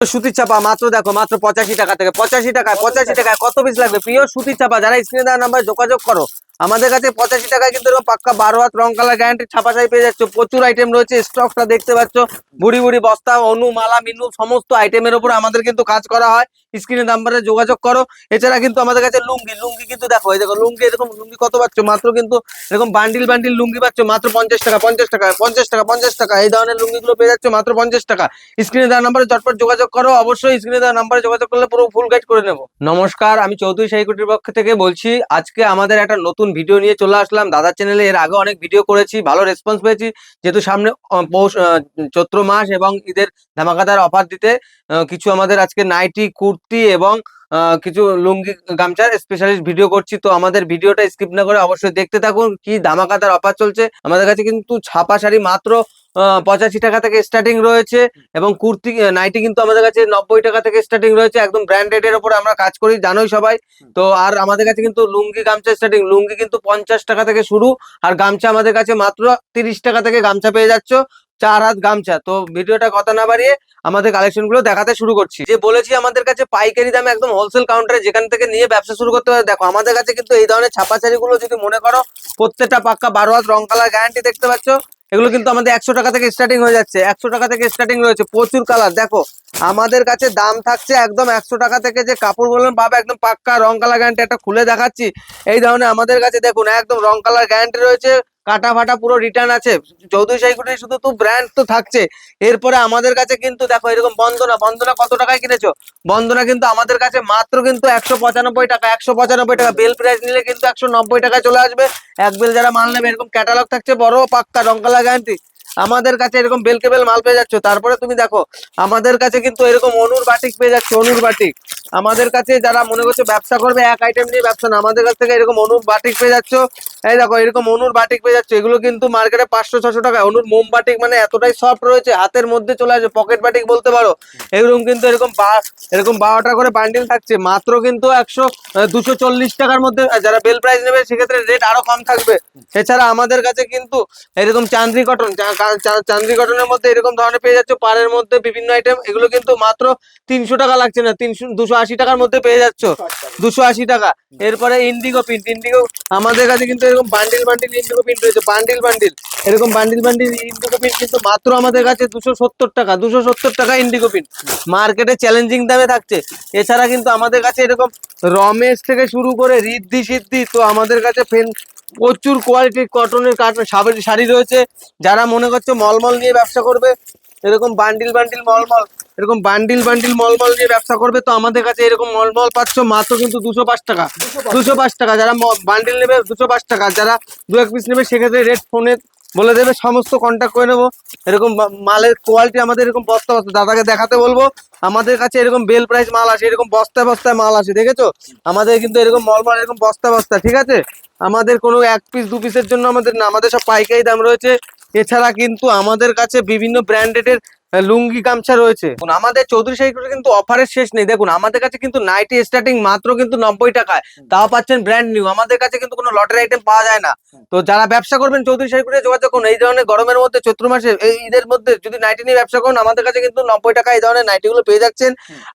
সুতির চাপা মাত্র দেখো মাত্র 85 টাকা থেকে 85 টাকায় কত পিস লাগবে প্রিয় সুতির চাপা যারা স্ক্রিনে দেওয়া নাম্বারে যোগাযোগ করো আমাদের কাছে 85 টাকায় কিন্তু এরকম পাক্কা 12 হাত রং কালার গ্যারান্টি ছাপা চাই পেয়ে যাচ্ছ। প্রচুর আইটেম রয়েছে, স্টকটা দেখতে পাচ্ছ, বুড়ি বুড়ি বস্তা, অনু, মালা, মিনু সমস্ত আইটেমের উপর আমাদের কিন্তু কাজ করা হয়। স্ক্রিনে নাম্বারে যোগাযোগ করো। এছাড়া কিন্তু আমাদের কাছে লুঙ্গি লুঙ্গি কিন্তু দেখো, এই দেখো লুঙ্গি, এরকম লুঙ্গি কত পাচ্ছ মাত্র কিন্তু এরকম বান্ডিল বান্ডিল লুঙ্গি পাচ্ছ মাত্র 50 টাকা 50 টাকা 50 টাকা 50 টাকা। এই ধরনের লুঙ্গিগুলো পেয়ে যাচ্ছ মাত্র 50 টাকা। স্ক্রিনে দেওয়া নাম্বারে চটপট যোগাযোগ করো। অবশ্যই স্ক্রিনে দেওয়া নাম্বারে যোগাযোগ করলে পুরো ফুল গাইড করে নেবো। নমস্কার, আমি চৌধুরী শাহীকুটির পক্ষ থেকে বলছি। আজকে আমাদের একটা নতুন ভিডিও নিয়ে চলে আসলাম দাদার চ্যানেলে। এর আগে অনেক ভিডিও করেছি, ভালো রেসপন্স পেয়েছি। যেহেতু সামনে পৌষ চৈত্র মাস এবং ঈদের ধামাকাদার অফার দিতে কিছু আমাদের আজকে নাইটি, কুর্তি এবং কিছু লুঙ্গি গামছার স্পেশালিস্ট ভিডিও করছি। তো আমাদের ভিডিওটা স্কিপ না করে অবশ্যই দেখতে থাকুন। কি ধামাকাদার অফার চলছে আমাদের কাছে, কিন্তু ছাপা শাড়ি মাত্র 85 টাকা থেকে স্টার্টিং রয়েছে এবং কুর্তি নাইটি কিন্তু আমাদের কাছে 90 টাকা থেকে স্টার্টিং রয়েছে। একদম ব্র্যান্ডেড এর উপরে আমরা কাজ করি, জানোই সবাই। তো আর আমাদের কাছে কিন্তু লুঙ্গি গামছা স্টার্টিং, লুঙ্গি কিন্তু 50 টাকা থেকে শুরু, আর গামছা আমাদের কাছে মাত্র 30 টাকা থেকে গামছা পেয়ে যাচ্ছ, 4 হাত গামছা। তো ভিডিওটা কথা না বাড়িয়ে আমাদের কালেকশন গুলো দেখাতে শুরু করছি। যে বলেছি আমাদের কাছে পাইকারি দামে একদম হোলসেল কাউন্টারে যেখান থেকে নিয়ে ব্যবসা শুরু করতে পারে। দেখো আমাদের কাছে কিন্তু এই ধরনের ছাপা শাড়িগুলো যদি মনে করো প্রত্যেকটা পাক্কা 12 হাত রং কালার গ্যারান্টি দেখতে পাচ্ছ। এগুলো কিন্তু আমাদের 100 টাকা থেকে স্টার্টিং হয়ে যাচ্ছে, 100 টাকা থেকে স্টার্টিং রয়েছে। প্রচুর কালার দেখো আমাদের কাছে দাম থাকছে একদম 100 টাকা থেকে। যে কাপড় বলবেন পাবে একদম পাক্কা রং কালার গ্যারান্টি। একটা খুলে দেখাচ্ছি, এই ধরনের আমাদের কাছে দেখুন একদম রং কালার গ্যারান্টি রয়েছে, কাটা ফাটা পুরো রিটার্ন আছে। চৌধুরী শাহীকুটি শুধু তো ব্র্যান্ড তো থাকছে, এরপরে আমাদের কাছে কিন্তু দেখো এরকম বন্দনা, বন্দনা কত টাকায় কিনেছো? বন্দনা কিন্তু আমাদের কাছে মাত্র কিন্তু 195 টাকা, 195 টাকা। বেল প্রাইস নিলে কিন্তু 190 টাকায় চলে আসবে। এক বেল যারা মাল নেবে এরকম ক্যাটালগ থাকছে বড় পাক্কা রং কালার গ্যারান্টি। আমাদের কাছে এরকম বেলকে বেল মাল পেয়ে যাচ্ছ। তারপরে তুমি দেখো আমাদের কাছে কিন্তু এরকম অনুর বাটিক পেয়ে যাচ্ছে, অনুর বাটিক। আমাদের কাছে যারা মনে করছে ব্যবসা করবে, এক আইটেম নিয়ে ব্যবসা না, আমাদের কাছ থেকে এরকম অনুর বাটিক পেয়ে যাচ্ছ। এই দেখো এরকম অনুর বাটিক পেয়ে যাচ্ছে, এগুলো কিন্তু মার্কেটে 500-600 টাকা। অনুর মোম বাটিক মানে এতটাই সফট রয়েছে, হাতের মধ্যে চলে আসে, পকেট বাটিক বলতে পারো। এরকম কিন্তু এরকম 12টা করে বান্ডিল থাকছে মাত্র কিন্তু 240 টাকার মধ্যে। যারা বেল প্রাইস নেবে সেক্ষেত্রে রেট আরো কম থাকবে। এছাড়া আমাদের কাছে কিন্তু এরকম চান্দ্রি কটন, চান্দ্রি কটনের মধ্যে এরকম ধরনের পেয়ে যাচ্ছে, পাড়ের মধ্যে বিভিন্ন আইটেম। এগুলো কিন্তু মাত্র 300 টাকা লাগছে না, 280 টাকার মধ্যে পেয়ে যাচ্ছ, 280 টাকা। এরপরে ইন্ডিগো প্রিন্ট, ইন্ডিগো আমাদের কাছে কিন্তু এরকম বান্ডিল বান্ডিল ইন্ডিগো প্রিন্ট রয়েছে, বান্ডিল বান্ডিল এরকম বান্ডিল বান্ডিল ইন্ডিগো প্রিন্ট কিন্তু মাত্র আমাদের কাছে 270 টাকা, 270 টাকা ইন্ডিগো প্রিন্ট। মার্কেটে চ্যালেঞ্জিং দামে থাকছে। এছাড়া কিন্তু আমাদের কাছে এরকম রমেশ থেকে শুরু করে রিদ্ধি সিদ্ধি, তো আমাদের কাছে প্রচুর কোয়ালিটির কটনের শাড়ি রয়েছে। যারা মনে করছে মলমল নিয়ে ব্যবসা করবে, এরকম বান্ডিল বান্ডিল মলমল, এরকম বান্ডিল বান্ডিল মলমল নিয়ে ব্যবসা করবে, তো আমাদের কাছে এরকম মলমল পাচ্ছ মাত্র কিন্তু 205 টাকা, 205 টাকা। যারা বান্ডিল নেবে 205 টাকা, যারা 2-1 পিস নেবে সেক্ষেত্রে রেট ফোনে বলে দেবে, সমস্ত কন্ট্যাক্ট করে নেবো। এরকম মালের কোয়ালিটি আমাদের এরকম বস্তা বস্তা দাদাকে দেখাতে বলবো। আমাদের কাছে এরকম বেল প্রাইস মাল আসে, এরকম বস্তায় বস্তায় মাল আসে, দেখেছো? আমাদের কিন্তু এরকম মলমল এরকম বস্তা বস্তা, ঠিক আছে? আমাদের কোনো 1 পিস 2 পিসের জন্য আমাদের না, আমাদের সব পাইকারি দাম রয়েছে। এছাড়া কিন্তু আমাদের কাছে বিভিন্ন ব্র্যান্ডেডের লুঙ্গি গামছা রয়েছে। আমাদের চৌধুরী শাহীকুটি কিন্তু অফারের শেষ নেই। দেখুন আমাদের কাছে কিন্তু নাইটি স্টার্টিং মাত্র কিন্তু 90 টাকায়, তাও পাচ্ছেন ব্র্যান্ড নিউ। আমাদের কাছে কিন্তু কোনো লটের আইটেম পাওয়া যায় না। তো যারা ব্যবসা করবেন চৌধুরী শাহীকুটি যোগাযোগ করুন। এই ধরনের গরমের মধ্যে, চৈত্র মাসে, এই ঈদের মধ্যে যদি নাইটি নিয়ে ব্যবসা করুন, আমাদের কাছে কিন্তু 90 টাকা এই ধরনের নাইটি গুলো পেয়ে যাচ্ছেন।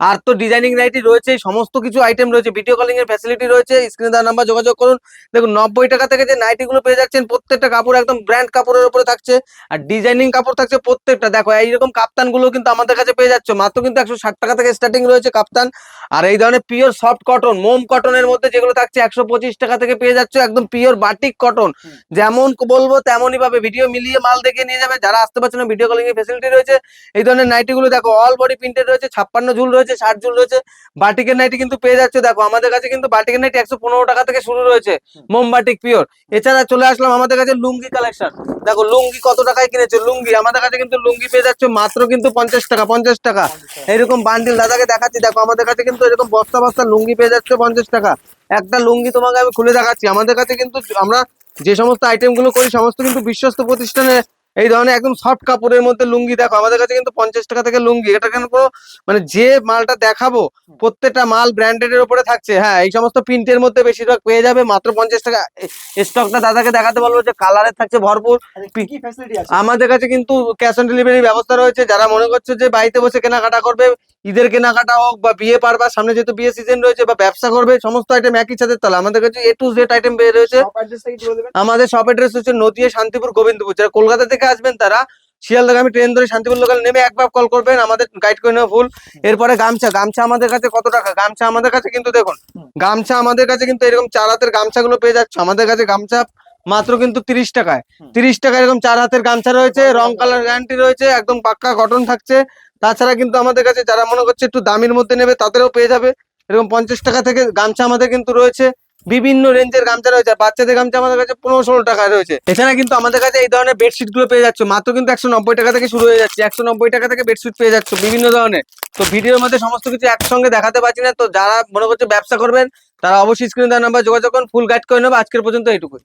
আর তো ডিজাইনিং নাইটি রয়েছে, সমস্ত কিছু আইটেম রয়েছে, ভিডিও কলিং এর ফ্যাসিলিটি রয়েছে। স্ক্রিনে দেওয়া নাম্বার যোগাযোগ করুন। দেখুন 90 টাকা থেকে যে নাইটি গুলো পেয়ে যাচ্ছেন, প্রত্যেকটা কাপড় একদম ব্র্যান্ড কাপড়ের উপরে থাকছে, আর ডিজাইনিং কাপড় থাকছে প্রত্যেকটা। দেখো এইরকম কাপ্তান গুলো কিন্তু আমাদের কাছে পেয়ে যাচ্ছে মাত্র কিন্তু 160 টাকা থেকে স্টার্টিং রয়েছে কাপ্তান। আর এই ধরনের পিওর সফট কটন, মোম কটনের মধ্যে যেগুলো থাকছে 125 টাকা থেকে পেয়ে যাচ্ছে, একদম পিওর বাটিক কটন। যেমন বলবো তেমনই পাবে, ভিডিও মিলিয়ে মাল দেখে নিয়ে যাবে। যারা আসতে পারছে না, ভিডিও কলিং এর ফ্যাসিলিটি রয়েছে। এই ধরনের নাইটি গুলো দেখো অল বডি প্রিন্টেড রয়েছে, 56 ঝুল রয়েছে, 60 ঝুল রয়েছে। বাটিকের নাইটি কিন্তু পেয়ে যাচ্ছে। দেখো আমাদের কাছে কিন্তু বাটিকের নাইটি 115 টাকা থেকে শুরু রয়েছে, মোম বাটিক পিওর। এছাড়া চলে আসলাম আমাদের কাছে লুঙ্গি কালেকশন। দেখো লুঙ্গি কত টাকায় কিনেছে, লুঙ্গি আমাদের কাছে কিন্তু লুঙ্গি পেয়ে যাচ্ছে মাত্র কিন্তু 50 টাকা, 50 টাকা। এরকম বান্ডিল দাদাকে দেখাচ্ছি, দেখো আমাদের কাছে কিন্তু এরকম বস্তা বস্তা লুঙ্গি পেয়ে যাচ্ছে 50 টাকা। একটা লুঙ্গি তোমাকে আমি খুলে দেখাচ্ছি। আমাদের কাছে কিন্তু আমরা যে সমস্ত আইটেম গুলো করি সমস্ত কিন্তু বিশ্বস্ত প্রতিষ্ঠানে এই ধরনের একদম সফট কাপড়ের মধ্যে লুঙ্গি দেখো আমাদের কাছে কিন্তু 50 টাকা থেকে লুঙ্গি, এটা কেন কোনো মানে যে মালটা দেখাবো প্রত্যেকটা মাল ব্র্যান্ডেড এর উপরে থাকছে। হ্যাঁ, এই সমস্ত প্রিন্টের মধ্যে বেশিরভাগ পেয়ে যাবে মাত্র 50 টাকা। স্টকটা দাদাকে দেখাতে বলবো যে কালারের থাকছে ভরপুর। কি ফ্যাসিলিটি আছে? আমাদের কাছে কিন্তু ক্যাশ অন ডেলিভারি ব্যবস্থা রয়েছে। যারা মনে করছে যে বাড়িতে বসে কেনাকাটা করবে, ঈদের কেনাকাটা হোক বা বিয়ে পারবা, সামনে যেহেতু বিয়ে সিজন রয়েছে, বা ব্যবসা করবে, সমস্ত আইটেম একই ছাদের তলা আমাদের কাছে A to Z আইটেম বের রয়েছে। শপ অ্যাড্রেসটা কি বলে দেবেন? আমাদের শপ অ্যাড্রেস হচ্ছে নদিয়া, শান্তিপুর, গোবিন্দপুর। যারা কলকাতা থেকে আসবেন তারা শিয়ালদাগামী ট্রেন ধরে শান্তিপুর লোকাল নেমে একবার কল করবেন, আমাদের গাইড করে নেওয়া ফুল। এরপরে গামছা, গামছা আমাদের কাছে কত টাকা? গামছা আমাদের কাছে কিন্তু দেখুন, গামছা আমাদের কাছে কিন্তু এরকম 4 হাতের গামছাগুলো পেয়ে যাচ্ছে আমাদের কাছে। গামছা মাত্র কিন্তু 30 টাকায়, 30 টাকা এরকম 4 হাতের গামছা রয়েছে, রং কালার গ্যারান্টি রয়েছে, একদম পাক্কা কটন থাকছে। তাছাড়া কিন্তু আমাদের কাছে যারা মনে করছে একটু দামির মধ্যে নেবে তাদেরও পেয়ে যাবে এরকম 50 টাকা থেকে গামছা আমাদের কিন্তু রয়েছে। বিভিন্ন রেঞ্জের গামছা রয়েছে, আর বাচ্চাদের গামছা আমাদের কাছে 15-16 টাকায় রয়েছে। এছাড়া কিন্তু আমাদের কাছে এই ধরনের বেডশিট গুলো পেয়ে যাচ্ছে মাত্র কিন্তু 190 টাকা থেকে শুরু হয়ে যাচ্ছে। 190 টাকা থেকে বেডশিট পেয়ে যাচ্ছে বিভিন্ন ধরনের। তো ভিডিওর মধ্যে সমস্ত কিছু একসঙ্গে দেখাতে পারছি না, তো যারা মনে করছে ব্যবসা করবেন তারা অবশ্যই স্ক্রিনে দেওয়া নাম্বার যোগাযোগ করুন, ফুল গাইড করে নেবো। আজকের পর্যন্ত এইটুকুই।